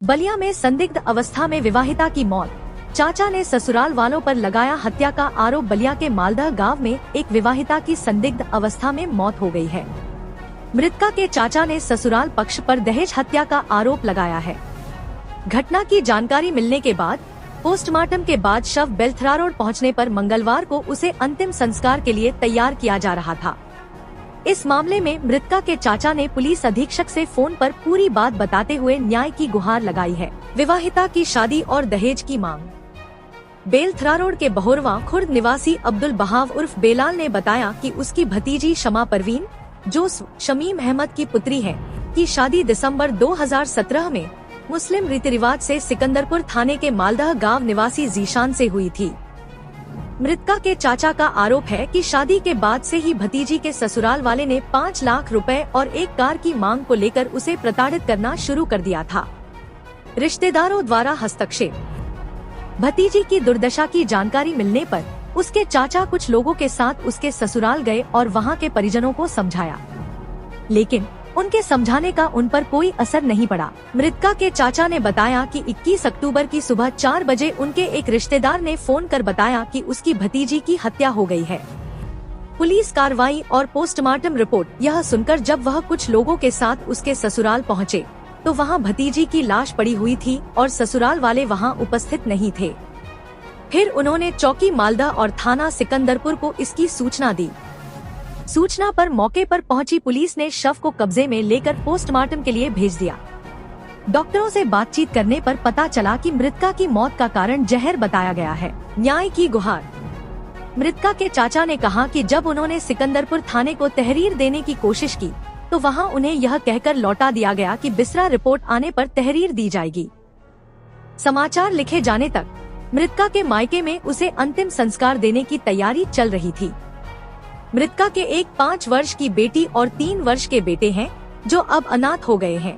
बलिया में संदिग्ध अवस्था में विवाहिता की मौत, चाचा ने ससुराल वालों पर लगाया हत्या का आरोप। बलिया के मालदह गांव में एक विवाहिता की संदिग्ध अवस्था में मौत हो गई है। मृतका के चाचा ने ससुराल पक्ष पर दहेज हत्या का आरोप लगाया है। घटना की जानकारी मिलने के बाद पोस्टमार्टम के बाद शव बेलथरा रोड पहुंचने पर मंगलवार को उसे अंतिम संस्कार के लिए तैयार किया जा रहा था। इस मामले में मृतका के चाचा ने पुलिस अधीक्षक से फोन पर पूरी बात बताते हुए न्याय की गुहार लगाई है। विवाहिता की शादी और दहेज की मांग। बेलथरा रोड के बहोरवा खुर्द निवासी अब्दुल बहाव उर्फ बेलाल ने बताया कि उसकी भतीजी शमा परवीन, जो शमीम अहमद की पुत्री है, की शादी दिसंबर 2017 में मुस्लिम रीति रिवाज से सिकंदरपुर थाने के मालदह गांव निवासी जीशान से हुई थी। मृतका के चाचा का आरोप है कि शादी के बाद से ही भतीजी के ससुराल वाले ने 5 लाख रुपए और एक कार की मांग को लेकर उसे प्रताड़ित करना शुरू कर दिया था। रिश्तेदारों द्वारा हस्तक्षेप। भतीजी की दुर्दशा की जानकारी मिलने पर उसके चाचा कुछ लोगों के साथ उसके ससुराल गए और वहां के परिजनों को समझाया, लेकिन उनके समझाने का उन पर कोई असर नहीं पड़ा। मृतका के चाचा ने बताया कि 21 अक्टूबर की सुबह 4 बजे उनके एक रिश्तेदार ने फोन कर बताया कि उसकी भतीजी की हत्या हो गई है। पुलिस कार्रवाई और पोस्टमार्टम रिपोर्ट यह सुनकर जब वह कुछ लोगों के साथ उसके ससुराल पहुंचे, तो वहां भतीजी की लाश पड़ी हुई थी और ससुराल वाले वहां उपस्थित नहीं थे। फिर उन्होंने चौकी मालदह और थाना सिकंदरपुर को इसकी सूचना दी। सूचना पर मौके पर पहुंची पुलिस ने शव को कब्जे में लेकर पोस्टमार्टम के लिए भेज दिया। डॉक्टरों से बातचीत करने पर पता चला कि मृतका की मौत का कारण जहर बताया गया है। न्याय की गुहार। मृतका के चाचा ने कहा कि जब उन्होंने सिकंदरपुर थाने को तहरीर देने की कोशिश की, तो वहां उन्हें यह कहकर लौटा दिया गया कि बिसरा रिपोर्ट आने पर तहरीर दी जाएगी। समाचार लिखे जाने तक मृतका के मायके में उसे अंतिम संस्कार देने की तैयारी चल रही थी। मृतका के एक 5 वर्ष की बेटी और 3 वर्ष के बेटे हैं, जो अब अनाथ हो गए हैं।